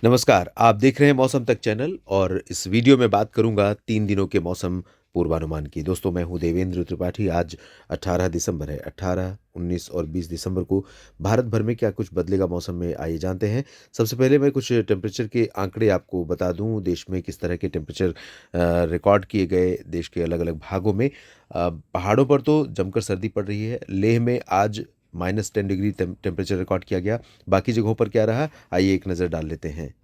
नमस्कार, आप देख रहे हैं मौसम तक चैनल और इस वीडियो में बात करूंगा 3 दिनों के मौसम पूर्वानुमान की। दोस्तों मैं हूं देवेंद्र त्रिपाठी। आज 18 दिसंबर है। 18, 19 और 20 दिसंबर को भारत भर में क्या कुछ बदलेगा मौसम में, आइए जानते हैं। सबसे पहले मैं कुछ टेम्परेचर के आंकड़े आपको बता दूं, देश में किस तरह के टेम्परेचर रिकॉर्ड किए गए देश के अलग-अलग भागों में। पहाड़ों पर तो जमकर सर्दी पड़ रही है। लेह में आज -10 डिग्री टेम्परेचर रिकॉर्ड किया गया। बाकी जगहों पर क्या रहा, आइए एक नज़र डाल लेते हैं।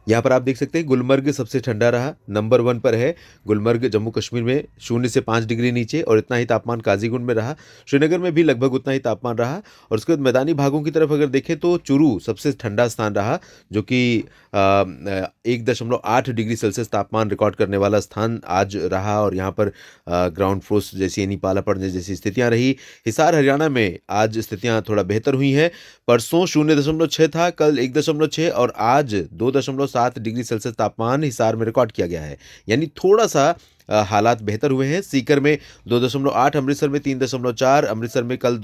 यहाँ पर आप देख सकते हैं गुलमर्ग सबसे ठंडा रहा, नंबर 1 पर है गुलमर्ग जम्मू कश्मीर में 0 से 5 डिग्री नीचे, और इतना ही तापमान काजीगुंड में रहा। श्रीनगर में भी लगभग उतना ही तापमान रहा। और उसके बाद मैदानी भागों की तरफ अगर देखें तो चुरू सबसे ठंडा स्थान रहा, जो कि 1.8 डिग्री सेल्सियस तापमान रिकॉर्ड करने वाला स्थान आज रहा, और यहाँ पर ग्राउंड फ्रोस्ट जैसी यानी पाला पड़ने जैसी स्थितियाँ रही। हिसार हरियाणा में आज स्थितियाँ थोड़ा बेहतर हुई हैं। परसों 0.6 था, कल 1.6 और आज 2.7 डिग्री सेल्सियस तापमान हिसार में रिकॉर्ड किया गया है। यानी थोड़ा-सा हालात बेहतर हुए हैं। सीकर में 2.8, अमृतसर में 3.4, अमृतसर में कल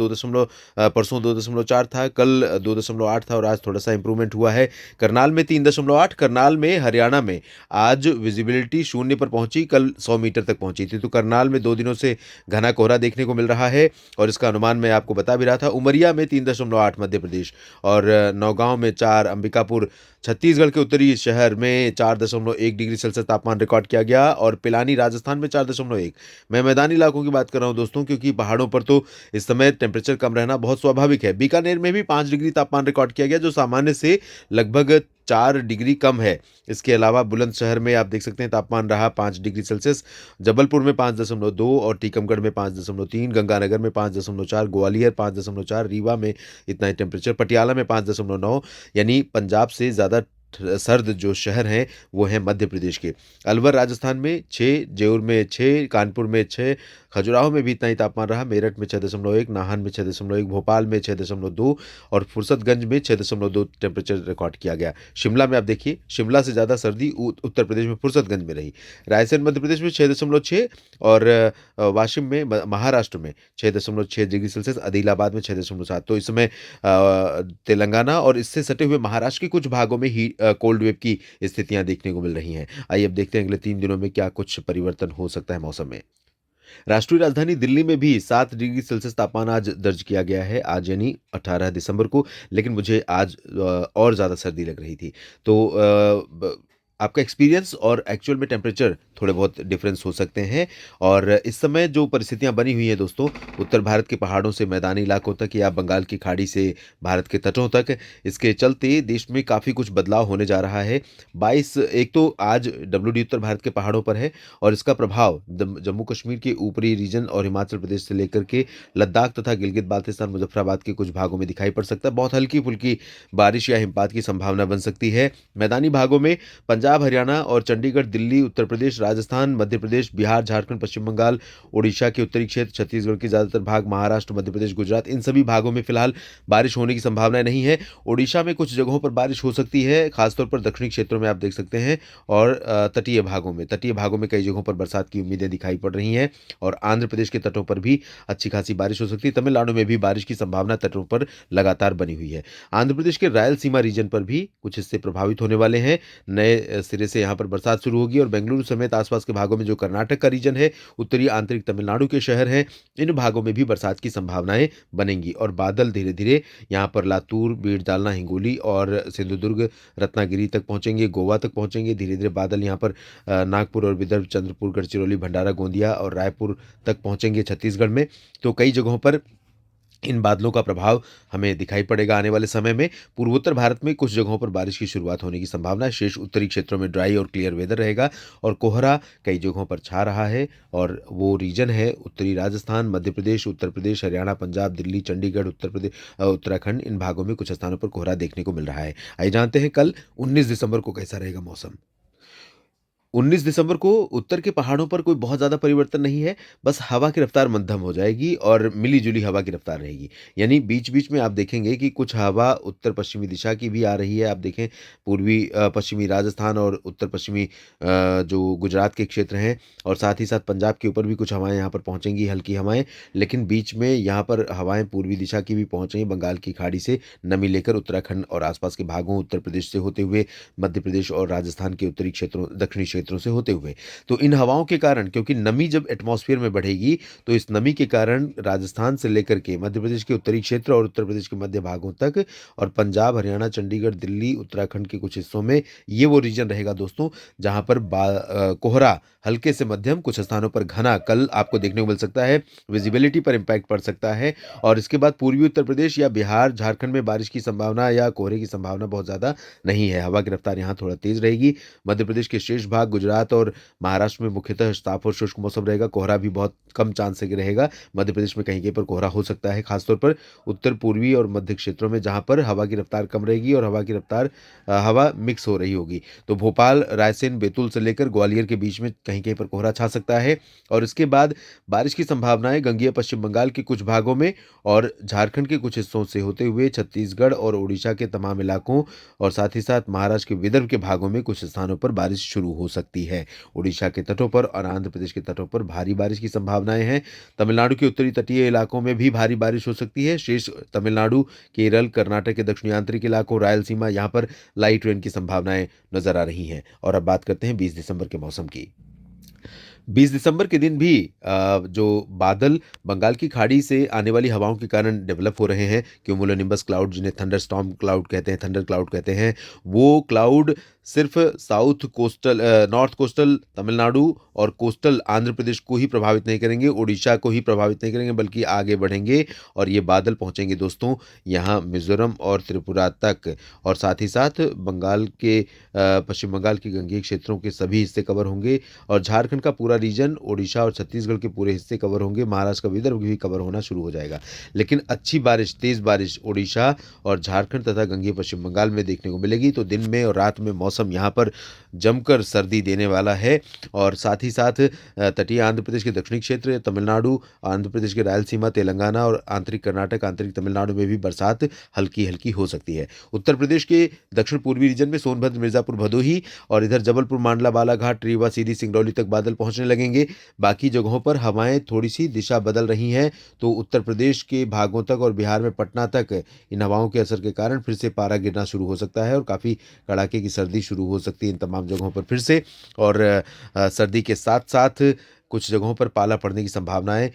परसों 2.4 था, कल 2.8 था और आज थोड़ा-सा इम्प्रूवमेंट हुआ है। करनाल में 3.8, करनाल में हरियाणा में आज विजिबिलिटी 0 पर पहुंची, कल 100 मीटर तक पहुंची थी। तो करनाल में 2 दिनों से घना कोहरा देखने को मिल रहा है, और इसका अनुमान मैं आपको बता भी रहा था। उमरिया में 3.8 मध्य प्रदेश, और नौगांव में 4, अंबिकापुर छत्तीसगढ़ के उत्तरी शहर में 4.1 डिग्री सेल्सियस तापमान रिकॉर्ड किया गया, और पिलानी राजस्थान में 4.1। मैं मैदानी इलाकों की बात कर रहा हूं दोस्तों, क्योंकि पहाड़ों पर तो इस समय टेम्परेचर कम रहना बहुत स्वाभाविक है। बीकानेर में भी 5 डिग्री तापमान रिकॉर्ड किया गया, जो सामान्य से लगभग 4 डिग्री कम है। इसके अलावा बुलंदशहर में आप देख सकते हैं तापमान रहा 5 डिग्री सेल्सियस, जबलपुर में 5.2 और टीकमगढ़ में 5.3, गंगानगर में 5.4, ग्वालियर 5.4, रीवा में इतना ही टेम्परेचर, पटियाला में 5.9। यानी पंजाब से ज़्यादा सर्द जो शहर हैं वो हैं मध्य प्रदेश के। अलवर राजस्थान में 6, जेऊर में 6, कानपुर में 6, खजुराहो में भी इतना ही तापमान रहा। मेरठ में 6.1, नाहन में 6.1, भोपाल में 6.2 और फुर्सतगंज में 6.2 टेम्परेचर रिकॉर्ड किया गया। शिमला में आप देखिए, शिमला से ज़्यादा सर्दी उत्तर प्रदेश में फुर्सतगंज में रही। रायसेन मध्य प्रदेश में 6.6, और वाशिम में महाराष्ट्र में 6.6 डिग्री सेल्सियस, आदिलाबाद में 6.7। तो इस समय तेलंगाना और इससे सटे हुए महाराष्ट्र के कुछ भागों में ही कोल्ड वेव की स्थितियां देखने को मिल रही हैं। आइए अब देखते हैं अगले 3 दिनों में क्या कुछ परिवर्तन हो सकता है मौसम में। राष्ट्रीय राजधानी दिल्ली में भी 7 डिग्री सेल्सियस तापमान आज दर्ज किया गया है, आज यानी 18 दिसंबर को। लेकिन मुझे आज और ज़्यादा सर्दी लग रही थी। तो आपका एक्सपीरियंस और एक्चुअल में टेम्परेचर थोड़े बहुत डिफरेंस हो सकते हैं। और इस समय जो परिस्थितियां बनी हुई हैं दोस्तों, उत्तर भारत के पहाड़ों से मैदानी इलाकों तक या बंगाल की खाड़ी से भारत के तटों तक, इसके चलते देश में काफ़ी कुछ बदलाव होने जा रहा है। 22 एक तो आज डब्ल्यूडी उत्तर भारत के पहाड़ों पर है, और इसका प्रभाव जम्मू कश्मीर के ऊपरी रीजन और हिमाचल प्रदेश से लेकर के लद्दाख तथा गिलगित बाल्तिस्तान मुजफ्फराबाद के कुछ भागों में दिखाई पड़ सकता है। बहुत हल्की फुल्की बारिश या हिमपात की संभावना बन सकती है। मैदानी भागों में पंजाब, हरियाणा और चंडीगढ़, दिल्ली, उत्तर प्रदेश, राजस्थान, मध्य प्रदेश, बिहार, झारखंड, पश्चिम बंगाल, ओडिशा के उत्तरी क्षेत्र, छत्तीसगढ़ के ज़्यादातर भाग, महाराष्ट्र, मध्य प्रदेश, गुजरात, इन सभी भागों में फिलहाल बारिश होने की संभावना नहीं है। ओडिशा में कुछ जगहों पर बारिश हो सकती है, खासतौर पर दक्षिणी क्षेत्रों में आप देख सकते हैं, और तटीय भागों में कई जगहों पर बरसात की उम्मीदें दिखाई पड़ रही हैं। और आंध्र प्रदेश के तटों पर भी अच्छी खासी बारिश हो सकती है। तमिलनाडु में भी बारिश की संभावना तटों पर लगातार बनी हुई है। आंध्र प्रदेश के रायलसीमा रीजन पर भी कुछ हिस्से प्रभावित होने वाले हैं। नए सिरे से यहाँ पर बरसात शुरू होगी, और बेंगलुरु समेत आसपास के भागों में जो कर्नाटक का रीजन है, उत्तरी आंतरिक तमिलनाडु के शहर हैं, इन भागों में भी बरसात की संभावनाएं बनेंगी। और बादल धीरे धीरे यहाँ पर लातूर, बीड़, जालना, हिंगोली और सिंधुदुर्ग, रत्नागिरी तक पहुंचेंगे, गोवा तक पहुंचेंगे। धीरे धीरे बादल यहाँ पर नागपुर और विदर्भ, चंद्रपुर, गढ़चिरौली, भंडारा, गोंदिया और रायपुर तक पहुंचेंगे छत्तीसगढ़ में। तो कई जगहों पर इन बादलों का प्रभाव हमें दिखाई पड़ेगा आने वाले समय में। पूर्वोत्तर भारत में कुछ जगहों पर बारिश की शुरुआत होने की संभावना है। शेष उत्तरी क्षेत्रों में ड्राई और क्लियर वेदर रहेगा, और कोहरा कई जगहों पर छा रहा है। और वो रीजन है उत्तरी राजस्थान, मध्य प्रदेश, उत्तर प्रदेश, हरियाणा, पंजाब, दिल्ली, चंडीगढ़, उत्तराखंड, इन भागों में कुछ स्थानों पर कोहरा देखने को मिल रहा है। आइए जानते हैं कल 19 दिसंबर को कैसा रहेगा मौसम। 19 दिसंबर को उत्तर के पहाड़ों पर कोई बहुत ज़्यादा परिवर्तन नहीं है, बस हवा की रफ़्तार मंदम हो जाएगी और मिली-जुली हवा की रफ़्तार रहेगी। यानी बीच-बीच में आप देखेंगे कि कुछ हवा उत्तर-पश्चिमी दिशा की भी आ रही है। आप देखें पूर्वी पश्चिमी राजस्थान और उत्तर-पश्चिमी जो गुजरात के क्षेत्र हैं और साथ ही साथ पंजाब के ऊपर भी कुछ हवाएँ यहाँ पर पहुँचेंगी, हल्की हवाएँ। लेकिन बीच में यहाँ पर हवाएँ पूर्वी दिशा की भी पहुँच रही हैं, बंगाल की खाड़ी से नमी लेकर उत्तराखंड और आस-पास के भागों, उत्तर प्रदेश से होते हुए मध्य प्रदेश और राजस्थान के उत्तरी क्षेत्रों दक्षिणी क्षेत्रों से होते हुए। तो इन हवाओं के कारण क्योंकि नमी जब एटमॉस्फेयर में बढ़ेगी, तो इस नमी के कारण राजस्थान से लेकर के मध्य प्रदेश के उत्तरी क्षेत्र और उत्तर प्रदेश के मध्य भागों तक और पंजाब, हरियाणा, चंडीगढ़, दिल्ली, उत्तराखंड के कुछ हिस्सों में ये वो रीजन रहेगा दोस्तों, जहाँ पर कोहरा हल्के से मध्यम, कुछ स्थानों पर घना कल आपको देखने को मिल सकता है। विजिबिलिटी पर इम्पैक्ट पड़ सकता है और इसके बाद पूर्वी उत्तर प्रदेश या बिहार, झारखंड में बारिश की संभावना या कोहरे की संभावना बहुत ज़्यादा नहीं है। हवा की रफ्तार यहाँ थोड़ा तेज़ रहेगी। मध्य प्रदेश के शेष भाग, गुजरात और महाराष्ट्र में मुख्यतः साफ और शुष्क मौसम रहेगा। कोहरा भी बहुत कम चांस से रहेगा। मध्य प्रदेश में कहीं-कहीं पर कोहरा हो सकता है, खासतौर पर उत्तर पूर्वी और मध्य क्षेत्रों में जहाँ पर हवा की रफ्तार कम रहेगी और हवा मिक्स हो रही होगी। तो भोपाल, रायसेन, बैतूल से लेकर ग्वालियर के बीच में कहीं-कहीं पर कोहरा छा सकता है और इसके बाद बारिश की संभावनाएँ गंगेय पश्चिम बंगाल के कुछ भागों में और झारखंड के कुछ हिस्सों से होते हुए छत्तीसगढ़ और ओडिशा के तमाम इलाकों और साथ ही साथ महाराष्ट्र के विदर्भ के भागों में कुछ स्थानों पर बारिश शुरू हो सकती है। ओडिशा के तटों पर और आंध्र प्रदेश के तटों पर भारी बारिश की संभावनाएँ हैं। तमिलनाडु के उत्तरी तटीय इलाकों में भी भारी बारिश हो सकती है। शेष तमिलनाडु, केरल, कर्नाटक के दक्षिणी आंतरिक इलाकों, रायलसीमा यहाँ पर लाइट रेन की संभावनाएँ नज़र आ रही हैं। और अब बात करते हैं 20 दिसंबर के मौसम की। 20 दिसंबर के दिन भी जो बादल बंगाल की खाड़ी से आने वाली हवाओं के कारण डेवलप हो रहे हैं, क्यूमुलोनिम्बस क्लाउड जिन्हें थंडरस्टॉर्म क्लाउड कहते हैं, थंडर क्लाउड कहते हैं, वो क्लाउड सिर्फ नॉर्थ कोस्टल तमिलनाडु और कोस्टल आंध्र प्रदेश को ही प्रभावित नहीं करेंगे, ओडिशा को ही प्रभावित नहीं करेंगे, बल्कि आगे बढ़ेंगे और ये बादल पहुंचेंगे दोस्तों यहाँ मिज़ोरम और त्रिपुरा तक और साथ ही साथ पश्चिम बंगाल के गंगेय क्षेत्रों के सभी हिस्से कवर होंगे और झारखंड का पूरा रीजन, ओडिशा और छत्तीसगढ़ के पूरे हिस्से कवर होंगे, महाराष्ट्र का विदर्भ भी कवर होना शुरू हो जाएगा। लेकिन अच्छी बारिश, तेज़ बारिश ओडिशा और झारखंड तथा गंगेय पश्चिम बंगाल में देखने को मिलेगी। तो दिन में और रात में मौसम यहाँ पर जमकर सर्दी देने वाला है और साथ ही साथ तटीय आंध्र प्रदेश के दक्षिणी क्षेत्र, तमिलनाडु, आंध्र प्रदेश के रायलसीमा, तेलंगाना और आंतरिक कर्नाटक, आंतरिक तमिलनाडु में भी बरसात हल्की-हल्की हो सकती है। उत्तर प्रदेश के दक्षिण पूर्वी रीजन में सोनभद्र, मिर्ज़ापुर, भदोही और इधर जबलपुर, मांडला, बालाघाट, रीवा, सीधी, सिंगरौली तक बादल पहुंचने लगेंगे। बाकी जगहों पर हवाएं थोड़ी-सी दिशा बदल रही हैं, तो उत्तर प्रदेश के भागों तक और बिहार में पटना तक इन हवाओं के असर के कारण फिर से पारा गिरना शुरू हो सकता है और काफ़ी कड़ाके की सर्दी शुरू हो सकती है इन तमाम जगहों पर फिर से और सर्दी के साथ-साथ कुछ जगहों पर पाला पड़ने की संभावनाएँ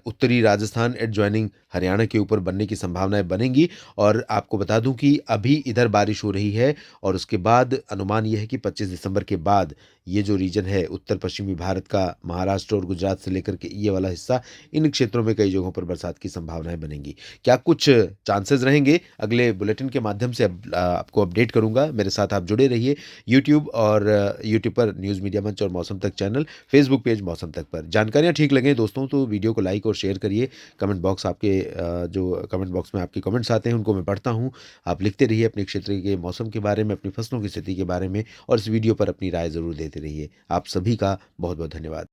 उत्तरी राजस्थान एडजॉइनिंग हरियाणा के ऊपर बनने की संभावनाएँ बनेंगी और आपको बता दूं कि अभी इधर बारिश हो रही है और उसके बाद अनुमान ये है कि 25 दिसंबर के बाद ये जो रीजन है उत्तर पश्चिमी भारत का, महाराष्ट्र और गुजरात से लेकर के ये वाला हिस्सा, इन क्षेत्रों में कई जगहों पर बरसात की संभावनाएँ बनेंगी। क्या कुछ चांसेस रहेंगे? अगले बुलेटिन के माध्यम से आपको अपडेट करूँगा। मेरे साथ आप जुड़े रहिए यूट्यूब पर न्यूज़ मीडिया मंच और मौसम तक चैनल, फेसबुक पेज मौसम तक पर। जानकारियाँ ठीक लगें दोस्तों तो वीडियो को लाइक और शेयर करिए। जो कमेंट बॉक्स में आपके कमेंट्स आते हैं उनको मैं पढ़ता हूँ। आप लिखते रहिए अपने क्षेत्र के मौसम के बारे में, अपनी फसलों की स्थिति के बारे में और इस वीडियो पर अपनी राय ज़रूर देते रहिए। आप सभी का बहुत-बहुत धन्यवाद।